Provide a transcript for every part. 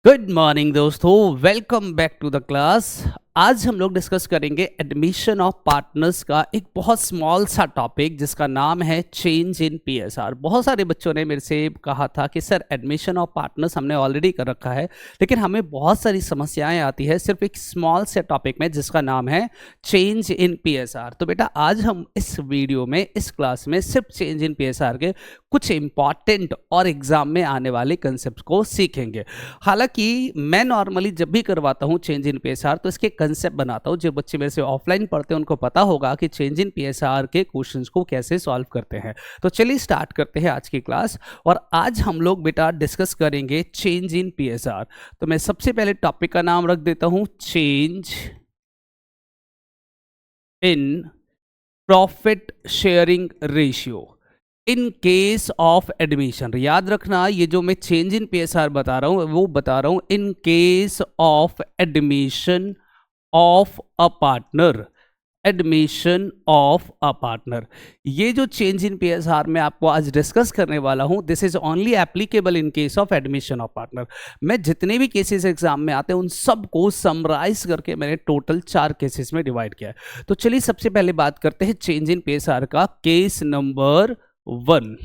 Good morning दोस्तों, welcome back to the class. आज हम लोग डिस्कस करेंगे एडमिशन ऑफ पार्टनर्स का एक बहुत स्मॉल सा टॉपिक जिसका नाम है चेंज इन पीएसआर। बहुत सारे बच्चों ने मेरे से कहा था कि सर एडमिशन ऑफ पार्टनर्स हमने ऑलरेडी कर रखा है, लेकिन हमें बहुत सारी समस्याएं आती है सिर्फ एक स्मॉल से टॉपिक में जिसका नाम है चेंज इन पीएसआर। तो बेटा आज हम इस वीडियो में, इस क्लास में सिर्फ चेंज इन पीएसआर के कुछ इंपॉर्टेंट और एग्जाम में आने वाले कंसेप्ट को सीखेंगे। हालांकि मैं नॉर्मली जब भी करवाता हूँ चेंज इन पीएसआर तो इसके कंसेप्ट बनाता हूँ। जो बच्चे मेरे से ऑफलाइन पढ़ते हैं उनको पता होगा कि चेंज इन पीएसआर के क्वेश्चंस को कैसे सॉल्व करते हैं। तो चलिए स्टार्ट करते हैं आज की क्लास। और आज हम लोग बेटा डिस्कस करेंगे चेंज इन पीएसआर। तो मैं सबसे पहले टॉपिक का नाम रख देता हूँ change in profit sharing ratio in case of admission. याद रखना, ये जो मैं चेंज इन पीएसआर बता रहा हूं वो बता रहा हूं in case of admission of a partner. Admission of a partner, ये जो चेंज इन पीएसआर में आपको आज डिस्कस करने वाला हूं, this is only applicable in case of admission of partner. मैं जितने भी केसेस एग्जाम में आते हैं उन सबको समराइज करके मैंने टोटल 4 केसेस में डिवाइड किया है। तो चलिए सबसे पहले बात करते हैं चेंज इन पीएसआर का केस नंबर 1।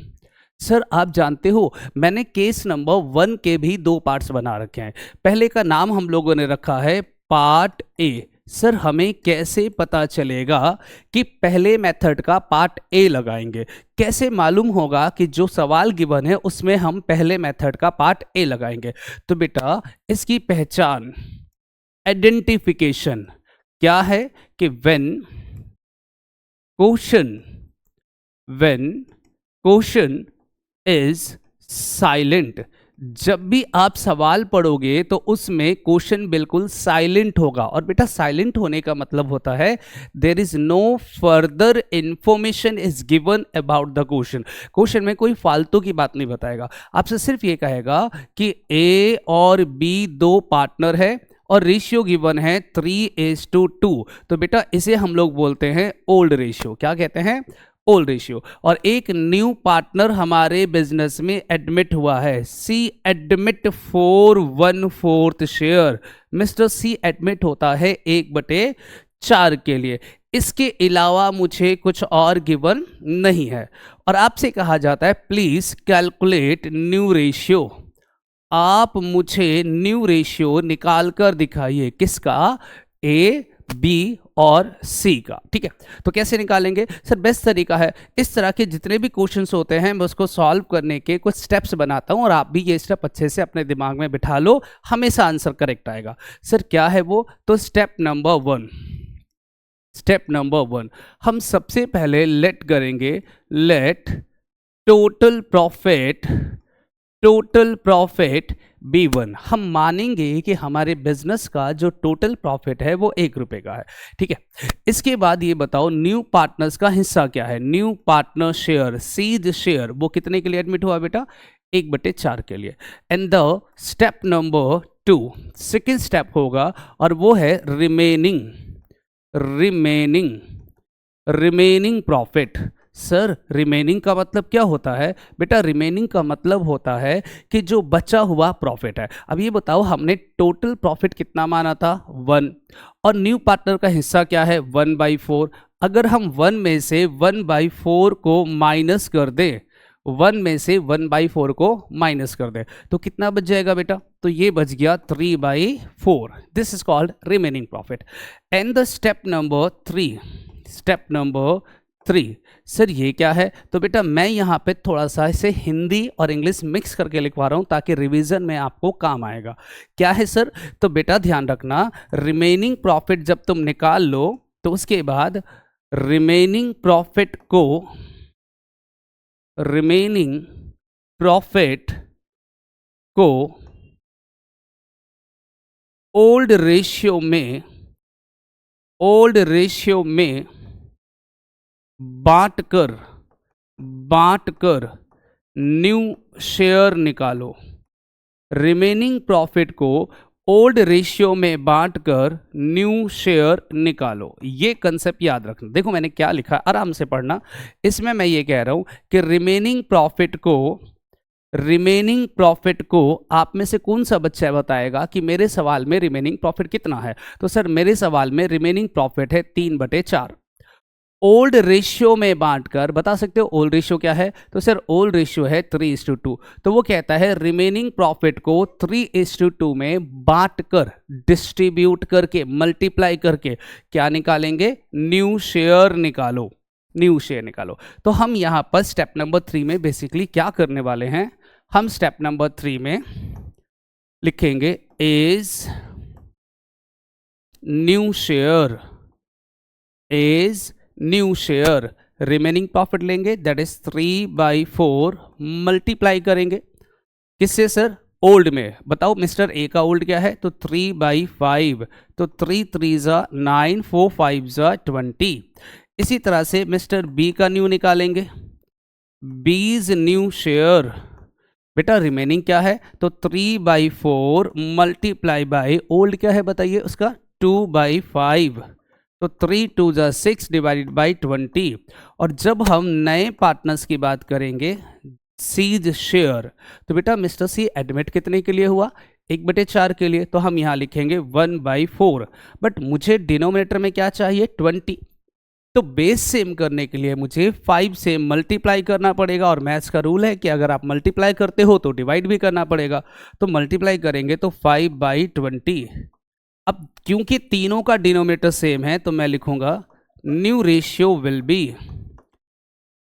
सर आप जानते हो मैंने केस नंबर 1 के भी 2 पार्ट्स बना रखे हैं। पहले का नाम हम लोगों ने रखा है पार्ट ए। सर हमें कैसे पता चलेगा कि पहले मेथड का पार्ट ए लगाएंगे? कैसे मालूम होगा कि जो सवाल गिवन है उसमें हम पहले मेथड का पार्ट ए लगाएंगे? तो बेटा इसकी पहचान, आइडेंटिफिकेशन क्या है कि व्हेन क्वेश्चन इज साइलेंट। जब भी आप सवाल पढ़ोगे तो उसमें क्वेश्चन बिल्कुल साइलेंट होगा। और बेटा साइलेंट होने का मतलब होता है there is no further information is given about the question. Question में कोई फालतू की बात नहीं बताएगा, आपसे सिर्फ ये कहेगा कि ए और बी 2 पार्टनर है और रेशियो गिवन है 3:2। तो बेटा इसे हम लोग बोलते हैं ओल्ड रेशियो। क्या कहते हैं? Old ratio. और एक न्यू पार्टनर हमारे बिजनेस में एडमिट हुआ है, C admit for 1/4 share. Mister C admit होता है 1/4 के लिए। इसके अलावा मुझे कुछ और गिवन नहीं है। और आपसे कहा जाता है प्लीज कैलकुलेट न्यू रेशियो। आप मुझे न्यू रेशियो निकाल कर दिखाइए। किसका? ए, बी और सी का। ठीक है, तो कैसे निकालेंगे? सर बेस्ट तरीका है, इस तरह के जितने भी क्वेश्चंस होते हैं मैं उसको सॉल्व करने के कुछ स्टेप्स बनाता हूं और आप भी ये स्टेप अच्छे से अपने दिमाग में बिठा लो, हमेशा आंसर करेक्ट आएगा। सर क्या है वो? तो स्टेप नंबर 1 हम सबसे पहले लेट करेंगे, लेट टोटल प्रॉफिट B1। हम मानेंगे कि हमारे बिजनेस का जो टोटल प्रॉफिट है वो 1 रुपए का है। ठीक है, इसके बाद ये बताओ न्यू पार्टनर्स का हिस्सा क्या है? New partner share, seed share, वो कितने के लिए एडमिट हुआ बेटा? 1/4 के लिए। And the step number 2, second step होगा और वो है रिमेनिंग प्रॉफिट। सर रिमेनिंग का मतलब क्या होता है? बेटा रिमेनिंग का मतलब होता है कि जो बचा हुआ प्रॉफिट है। अब ये बताओ हमने टोटल प्रॉफिट कितना माना था? 1। और न्यू पार्टनर का हिस्सा क्या है? 1/4। अगर हम 1 में से 1/4 को माइनस कर दें, 1 में से 1/4 को माइनस कर दें तो कितना बच जाएगा बेटा? तो ये बच गया 3/4। This is called remaining profit. And the step number 3, sir ये क्या है? तो बेटा मैं यहाँ पे थोड़ा सा इसे हिंदी और इंग्लिश मिक्स करके लिखवा रहा हूँ ताकि रिवीजन में आपको काम आएगा। क्या है सर? तो बेटा ध्यान रखना, रिमेनिंग प्रॉफिट जब तुम निकाल लो तो उसके बाद रिमेनिंग प्रॉफिट को ओल्ड रेशियो में बांट कर न्यू शेयर निकालो। रिमेनिंग प्रॉफिट को ओल्ड रेशियो में बांटकर न्यू शेयर निकालो। ये कंसेप्ट याद रखना। देखो मैंने क्या लिखा, आराम से पढ़ना। इसमें मैं ये कह रहा हूं कि रिमेनिंग प्रॉफिट को रिमेनिंग प्रॉफिट को आप में से कौन सा बच्चा बताएगा कि मेरे सवाल में रिमेनिंग प्रॉफिट कितना है? तो सर मेरे सवाल में रिमेनिंग प्रॉफिट है 3/4। ओल्ड रेशियो में बांटकर बता सकते हो ओल्ड रेशियो क्या है? तो सर ओल्ड रेशियो है 3:2। तो वो कहता है रिमेनिंग प्रॉफिट को 3:2 में बांटकर, डिस्ट्रीब्यूट करके, मल्टीप्लाई करके क्या निकालेंगे? न्यू शेयर निकालो, न्यू शेयर निकालो। तो हम यहां पर स्टेप नंबर 3 में बेसिकली क्या करने वाले हैं? हम स्टेप नंबर 3 में लिखेंगे is new share, is new share, remaining profit लेंगे दैट इज 3/4, मल्टीप्लाई करेंगे किससे सर? ओल्ड में। बताओ मिस्टर ए का ओल्ड क्या है? तो 3/5, तो 3 3 9, 4 5 20। इसी तरह से मिस्टर बी का न्यू निकालेंगे, बीज न्यू शेयर। बेटा रिमेनिंग क्या है? तो 3/4 मल्टीप्लाई बाई ओल्ड क्या है बताइए उसका? 2/5, तो 3 2 6 डिवाइडेड बाई 20। और जब हम नए पार्टनर्स की बात करेंगे सीज शेयर, तो बेटा मिस्टर सी एडमिट कितने के लिए हुआ? 1/4 के लिए। तो हम यहाँ लिखेंगे 1/4। बट मुझे डिनोमिनेटर में क्या चाहिए? 20। तो बेस सेम करने के लिए मुझे 5 से मल्टीप्लाई करना पड़ेगा, और मैथ्स का रूल है कि अगर आप मल्टीप्लाई करते हो तो डिवाइड भी करना पड़ेगा। तो मल्टीप्लाई करेंगे तो 5/20। अब क्योंकि तीनों का डिनोमिनेटर सेम है तो मैं लिखूंगा new ratio will be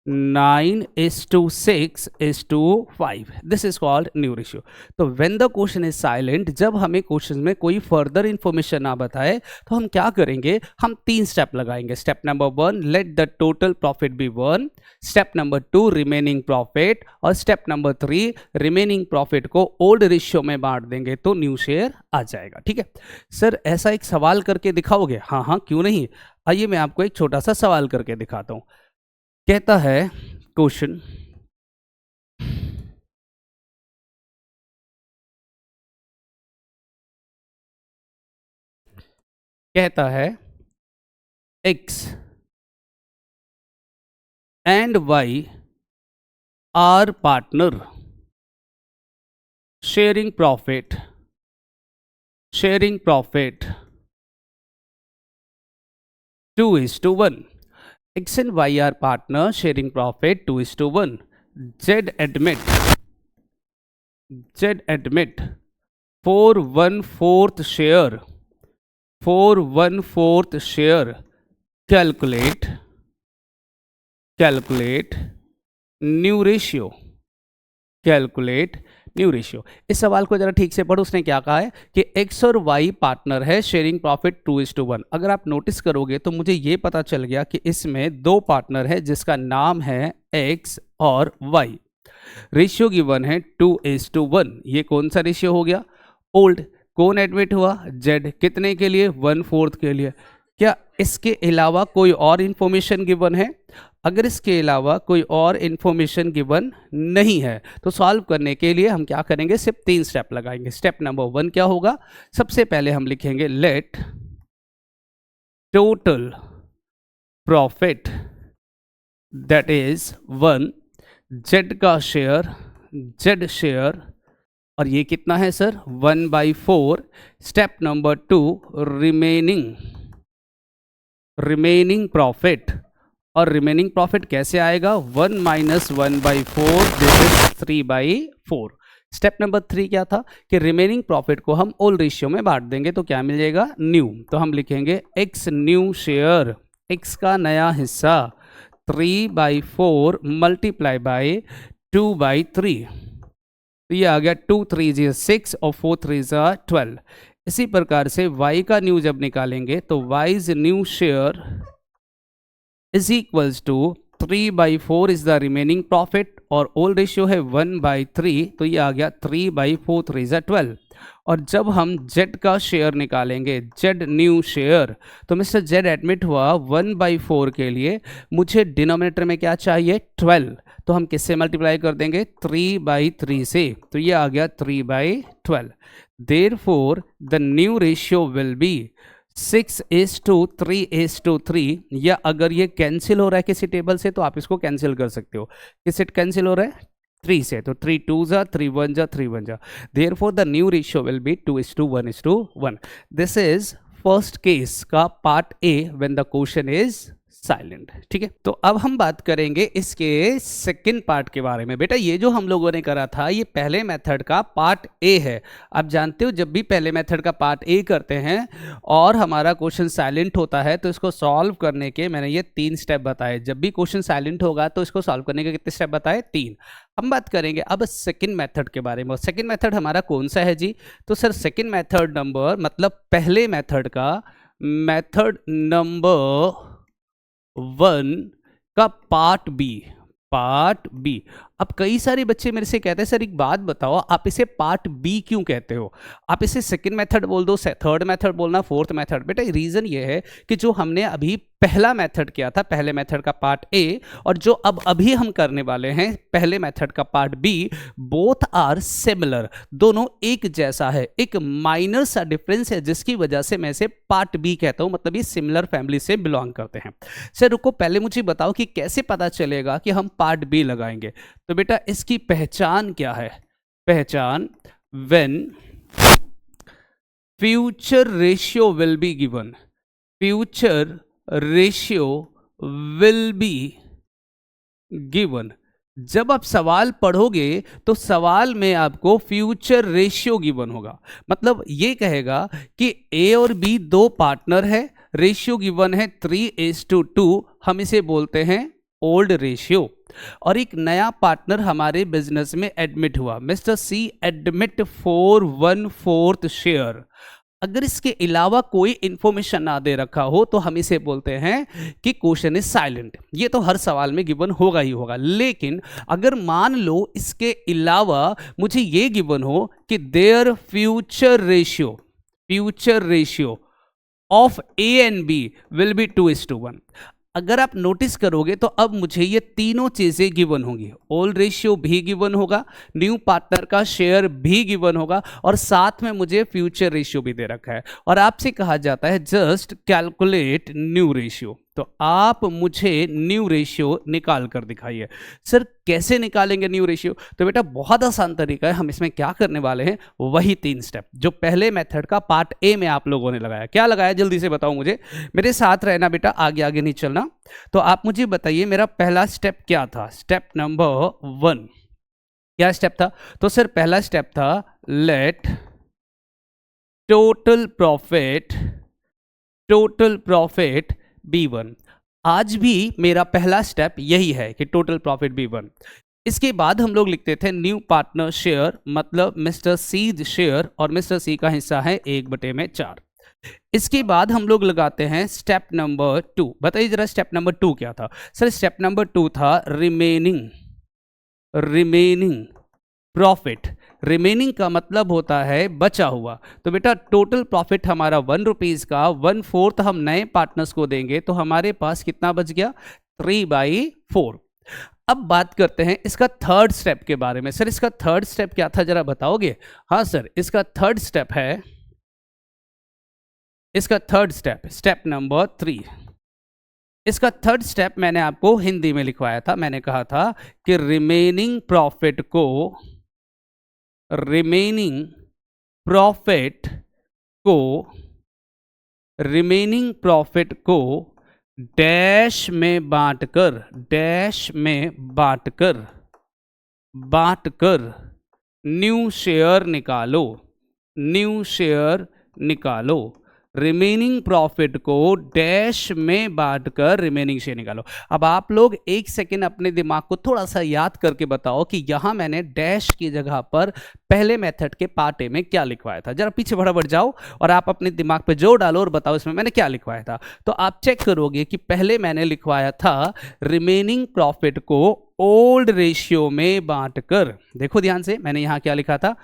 9:6:5. This is called new ratio. तो when the question is silent, जब हमें क्वेश्चन में कोई फर्दर इंफॉर्मेशन ना बताए तो हम क्या करेंगे? हम 3 स्टेप लगाएंगे। Step number 1, let the total profit be 1। Step number 2, remaining profit. और स्टेप नंबर 3, रिमेनिंग प्रॉफिट को ओल्ड रेशियो में बांट देंगे तो न्यू शेयर आ जाएगा। ठीक है सर, ऐसा एक सवाल करके दिखाओगे? हाँ हाँ क्यों नहीं। आइए मैं आपको एक छोटा सा सवाल करके दिखाता हूं। कहता है क्वेश्चन, कहता है x and y are partner sharing profit 2:1। X and Y are partner sharing profit 2:1. Z admit for 1/4 share, calculate new ratio, इस सवाल को जरा ठीक से पढ़ो। उसने क्या कहा है कि x और y पार्टनर है, शेयरिंग प्रॉफिट 2:1। अगर आप नोटिस करोगे तो मुझे ये पता चल गया कि इसमें 2 पार्टनर है जिसका नाम है x और y। रेशियो गिवन है 2:1। ये कौन सा रेशियो हो गया? ओल्ड। कौन एडमिट हुआ? z। कितने के लिए? 1/4 के लिए। क्या इसके अलावा कोई और इंफॉर्मेशन गिवन है? अगर इसके अलावा कोई और इंफॉर्मेशन गिवन नहीं है तो सॉल्व करने के लिए हम क्या करेंगे? सिर्फ 3 स्टेप लगाएंगे। स्टेप नंबर 1 क्या होगा? सबसे पहले हम लिखेंगे let total profit that is 1, Z का शेयर, जेड शेयर, और ये कितना है sir? 1/4। Step number 2, remaining profit. और रिमेनिंग प्रॉफिट कैसे आएगा? 1 - 1/4, दिस इज 3/4। स्टेप नंबर 3 क्या था कि रिमेनिंग प्रॉफिट को हम ओल्ड रेशियो में बांट देंगे तो क्या मिल जाएगा? न्यू। तो हम लिखेंगे x न्यू शेयर, x का नया हिस्सा 3/4 मल्टीप्लाई बाई 2/3। तो ये आ गया 2 3 6 और 4 3 12। इसी प्रकार से y का न्यू जब निकालेंगे तो y's new share is equals to 3/4 is the remaining profit, और ओल्ड रेशियो है 1/3, तो ये आ गया 3/4 3 12। और जब हम z का शेयर निकालेंगे, z न्यू शेयर, तो मिस्टर z एडमिट हुआ 1/4 के लिए। मुझे डिनोमिनेटर में क्या चाहिए? 12। तो हम किससे मल्टीप्लाई कर देंगे? 3/3 से। तो ये आ गया 3/12। Therefore the new ratio will be 6:3:3, या अगर ये कैंसिल हो रहा है किसी टेबल से तो आप इसको कैंसिल कर सकते हो। किससे कैंसिल हो रहा है? 3 से, तो 3 2 जा, 3 1 जा, 3 1 जा, therefore the new ratio will be 2:1:1. This is first case का part A when the question is silent. ठीक है, तो अब हम बात करेंगे इसके सेकंड पार्ट के बारे में। बेटा ये जो हम लोगों ने करा था ये पहले मेथड का पार्ट ए है। आप जानते हो जब भी पहले मेथड का पार्ट ए करते हैं और हमारा क्वेश्चन साइलेंट होता है तो इसको सॉल्व करने के मैंने ये 3 स्टेप बताए। जब भी क्वेश्चन साइलेंट होगा तो इसको सॉल्व करने के कितने स्टेप बताए? 3। हम बात करेंगे अब सेकंड मेथड के बारे में। सेकंड मेथड हमारा कौन सा है जी? तो सर सेकंड मेथड नंबर मतलब पहले मेथड का मेथड नंबर 1 का पार्ट बी। अब कई सारे बच्चे मेरे से कहते हैं सर एक बात बताओ, आप इसे पार्ट बी क्यों कहते हो? आप इसे सेकंड मेथड बोल दो, थर्ड मेथड बोलना, फोर्थ मेथड। बेटा रीजन ये है कि जो हमने अभी पहला मेथड किया था, पहले मेथड का पार्ट ए, और जो अब अभी हम करने वाले हैं पहले मेथड का part B, both are similar, दोनों एक जैसा है। एक माइनर सा डिफरेंस है जिसकी वजह से मैं इसे पार्ट बी कहता हूं, मतलब ये सिमिलर फैमिली से बिलोंग करते हैं। सर रुको, पहले मुझे बताओ कि कैसे पता चलेगा कि हम पार्ट बी लगाएंगे। तो बेटा इसकी पहचान क्या है? पहचान, when future ratio will be given, future ratio will be given. जब आप सवाल पढ़ोगे तो सवाल में आपको फ्यूचर रेशियो गिवन होगा, मतलब ये कहेगा कि ए और बी दो पार्टनर है, रेशियो गिवन है 3:2, हम इसे बोलते हैं ओल्ड रेशियो। और एक नया पार्टनर हमारे बिजनेस में एडमिट हुआ, मिस्टर सी एडमिट 4/4 शेयर। अगर इसके अलावा कोई इंफॉर्मेशन ना दे रखा हो तो हम इसे बोलते हैं कि क्वेश्चन इज साइलेंट। ये तो हर सवाल में गिवन होगा ही होगा, लेकिन अगर मान लो इसके अलावा मुझे ये गिवन हो कि their future ratio of A and B will be 2:1। अगर आप नोटिस करोगे तो अब मुझे ये तीनों चीजें गिवन होंगी, ओल्ड रेशियो भी गिवन होगा, न्यू पार्टनर का शेयर भी गिवन होगा, और साथ में मुझे फ्यूचर रेशियो भी दे रखा है। और आपसे कहा जाता है जस्ट कैलकुलेट न्यू रेशियो, तो आप मुझे न्यू रेशियो निकाल कर दिखाइए। सर कैसे निकालेंगे न्यू रेशियो? तो बेटा बहुत आसान तरीका है, हम इसमें क्या करने वाले हैं वही 3 स्टेप जो पहले मेथड का पार्ट ए में आप लोगों ने लगाया। क्या लगाया जल्दी से बताओ मुझे, मेरे साथ रहना बेटा, आगे आगे नहीं चलना। तो आप मुझे बताइए मेरा पहला स्टेप क्या था? स्टेप नंबर 1 क्या स्टेप था? तो सर पहला स्टेप था लेट टोटल प्रॉफिट B1। आज भी मेरा पहला स्टेप यही है कि टोटल प्रॉफिट B1। इसके बाद हम लोग लिखते थे न्यू पार्टनर शेयर, मतलब मिस्टर सी शेयर, और मिस्टर सी का हिस्सा है 1/4। इसके बाद हम लोग लगाते हैं स्टेप नंबर 2। बताइए जरा स्टेप नंबर 2 क्या था? सर स्टेप नंबर 2 था रिमेनिंग प्रॉफिट। रिमेनिंग का मतलब होता है बचा हुआ। तो बेटा टोटल प्रॉफिट हमारा 1 रुपीज का 1/4 हम नए पार्टनर्स को देंगे तो हमारे पास कितना बच गया? 3/4। अब बात करते हैं इसका थर्ड स्टेप के बारे में। सर इसका थर्ड स्टेप क्या था जरा बताओगे? हाँ सर, इसका थर्ड स्टेप है, इसका थर्ड स्टेप नंबर 3। इसका थर्ड स्टेप मैंने आपको हिंदी में लिखवाया था। मैंने कहा था कि रिमेनिंग प्रॉफिट को डैश में बांटकर न्यू शेयर निकालो। रिमेनिंग प्रॉफिट को डैश में बांटकर रिमेनिंग शेयर निकालो। अब आप लोग एक सेकेंड अपने दिमाग को थोड़ा सा याद करके बताओ कि यहां मैंने डैश की जगह पर पहले मेथड के पार्ट ए में क्या लिखवाया था। जरा पीछे फटाफट जाओ और आप अपने दिमाग पे जोर डालो और बताओ इसमें मैंने क्या लिखवाया था। तो आप चेक करोगे कि पहले मैंने लिखवाया था रिमेनिंग प्रॉफिट को ओल्ड रेशियो में बांटकर। देखो ध्यान से, मैंने यहां क्या लिखा था?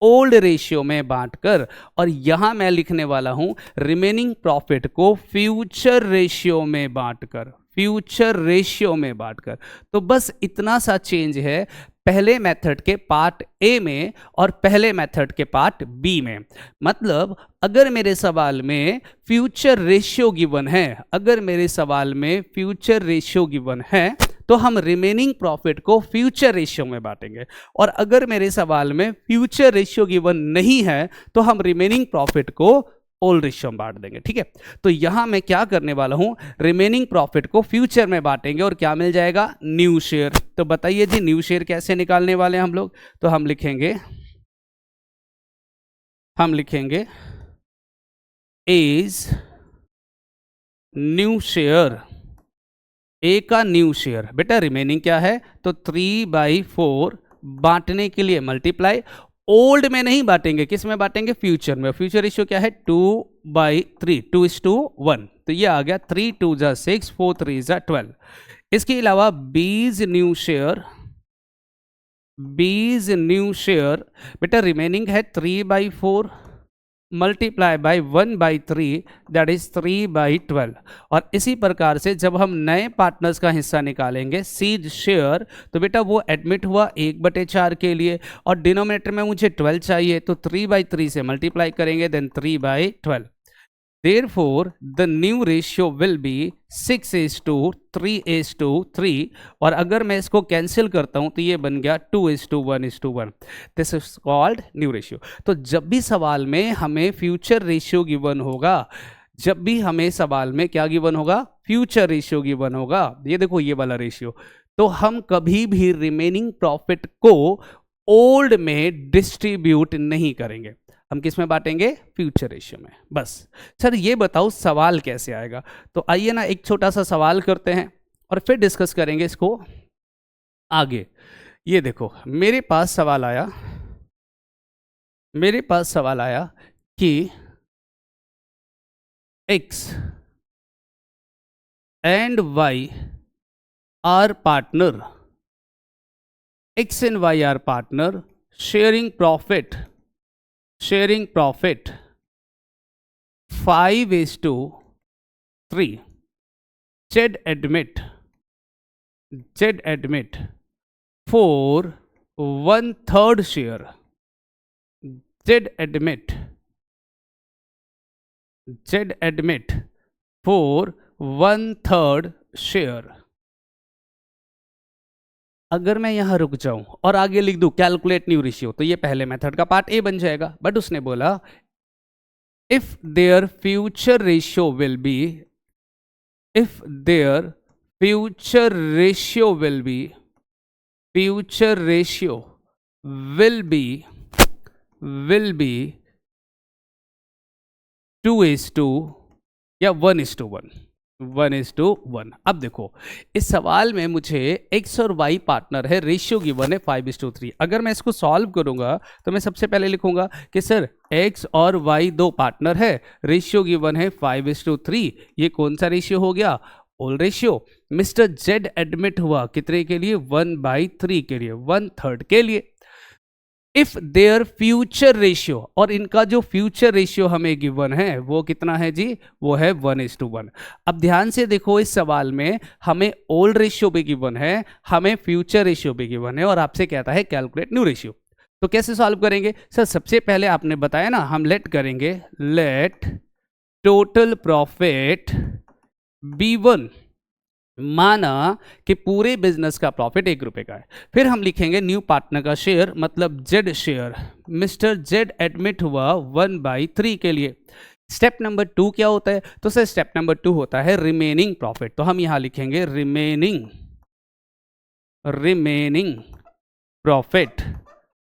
ओल्ड रेशियो में बांटकर। और यहां मैं लिखने वाला हूं रिमेनिंग प्रॉफिट को फ्यूचर रेशियो में बांटकर। तो बस इतना सा चेंज है पहले मेथड के पार्ट ए में और पहले मेथड के पार्ट बी में। मतलब अगर मेरे सवाल में फ्यूचर रेशियो गिवन है, तो हम रिमेनिंग प्रॉफिट को फ्यूचर रेशियो में बांटेंगे, और अगर मेरे सवाल में फ्यूचर रेशियो गिवन नहीं है तो हम रिमेनिंग प्रॉफिट को ओल्ड रेशियो में बांट देंगे। ठीक है, तो यहां मैं क्या करने वाला हूं, रिमेनिंग प्रॉफिट को फ्यूचर में बांटेंगे और क्या मिल जाएगा, न्यू शेयर। तो बताइए जी न्यू शेयर कैसे निकालने वाले हैं हम लोग, तो हम लिखेंगे इज न्यू शेयर, ए का न्यू शेयर। बेटा रिमेनिंग क्या है, तो 3/4 बांटने के लिए मल्टीप्लाई, ओल्ड में नहीं बांटेंगे, किस में बांटेंगे, फ्यूचर में। फ्यूचर रेशियो क्या है, 2/3, 2:1। तो ये आ गया 3 2 जा 6, 4 3 जा 12। इसके अलावा बीज न्यू शेयर, बेटा रिमेनिंग है 3/4 मल्टीप्लाई बाई 1/3, दैट इज 3/12। और इसी प्रकार से जब हम नए पार्टनर्स का हिस्सा निकालेंगे सीड शेयर, तो बेटा वो एडमिट हुआ 1/4 के लिए, और डिनोमिनेटर में मुझे 12 चाहिए, तो 3/3 से मल्टीप्लाई करेंगे, then 3/12। Therefore, the new ratio will be 6:3:3। और अगर मैं इसको कैंसिल करता हूं तो ये बन गया 2:1:1। This is called new ratio. तो जब भी सवाल में हमें फ्यूचर रेशियो गिवन होगा, जब भी हमें सवाल में क्या गिवन होगा, फ्यूचर रेशियो गिवन होगा, ये देखो ये वाला रेशियो, तो हम कभी भी रिमेनिंग प्रॉफिट को ओल्ड में डिस्ट्रीब्यूट नहीं करेंगे, हम किस में बांटेंगे, फ्यूचर रेशियो में। बस सर ये बताओ सवाल कैसे आएगा, तो आइए ना एक छोटा सा सवाल करते हैं और फिर डिस्कस करेंगे इसको आगे। ये देखो मेरे पास सवाल आया कि x and y are partner, x and y are partner sharing profit 5:3। Z admit for 1/3 share, Z admit for 1/3 share। अगर मैं यहां रुक जाऊं और आगे लिख दूं कैलकुलेट न्यू रेशियो, तो ये पहले मेथड का पार्ट ए बन जाएगा। बट उसने बोला if there future ratio will be will be 2:1 या 1:1। 1:1। अब देखो इस सवाल में मुझे x और y पार्टनर है, रेशियो गिवन है 5:3। अगर मैं इसको सॉल्व करूंगा तो मैं सबसे पहले लिखूंगा कि सर x और y दो पार्टनर है, रेशियो गिवन है 5:3। ये कौन सा रेशियो हो गया, old ratio. Mister z admit हुआ कितने के लिए, 1/3 के लिए, 1/3 के लिए। इफ देयर फ्यूचर रेशियो, और इनका जो फ्यूचर रेशियो हमें गिवन है वो कितना है जी, वो है 1:1। अब ध्यान से देखो इस सवाल में हमें ओल्ड रेशियो भी गिवन है, हमें फ्यूचर रेशियो भी गिवन है, और आपसे कहता है कैलकुलेट न्यू रेशियो। तो कैसे सॉल्व करेंगे सर, सबसे पहले आपने बताया ना हम लेट करेंगे, लेट टोटल प्रॉफिट B1, माना कि पूरे बिजनेस का प्रॉफिट 1 रुपए का है। फिर हम लिखेंगे न्यू पार्टनर का शेयर, मतलब Z share, mister Z admit हुआ 1/3 के लिए। स्टेप नंबर 2 क्या होता है, तो सर स्टेप नंबर 2 होता है रिमेनिंग प्रॉफिट। तो हम यहां लिखेंगे remaining profit.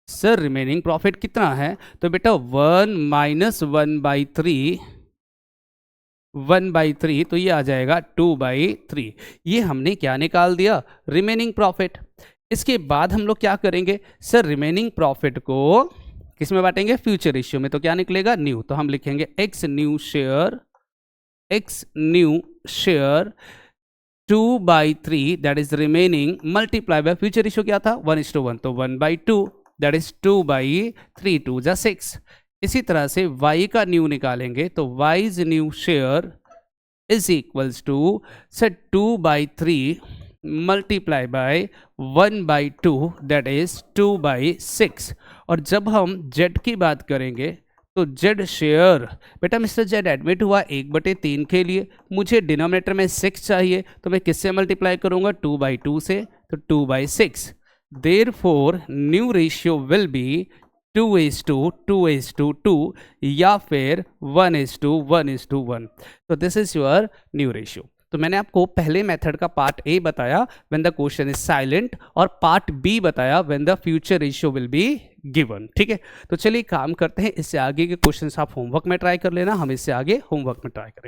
Sir remaining profit कितना है, तो बेटा 1 - 1/3, तो ये आ जाएगा 2/3। ये हमने क्या निकाल दिया, रिमेनिंग प्रॉफिट। इसके बाद हम लोग क्या करेंगे, सर रिमेनिंग प्रॉफिट को किस में बांटेंगे, फ्यूचर रेशियो में। तो क्या निकलेगा, न्यू। तो हम लिखेंगे x new share 2/3, that is remaining, multiply by future ratio क्या था 1:1, तो 1/2, दैट इज 2/3, 2 जा 6। इसी तरह से y का न्यू निकालेंगे, तो y's new share is equals to sir 2/3 multiply by 1/2, that is 2/6। और जब हम z की बात करेंगे तो जेड शेयर, बेटा मिस्टर जेड एडमिट हुआ 1/3 के लिए, मुझे डिनोमिनेटर में 6 चाहिए, तो मैं किससे मल्टीप्लाई करूंगा 2/2 से, तो 2/6। Therefore new ratio will be 2:2 या फिर 1:1:1। तो this is your new ratio. तो मैंने आपको पहले मेथड का पार्ट ए बताया when the question is silent, और पार्ट बी बताया when the future ratio will be given. ठीक है, तो चलिए काम करते हैं, इससे आगे के क्वेश्चंस आप होमवर्क में ट्राई कर लेना, हम इससे आगे होमवर्क में ट्राई करेंगे।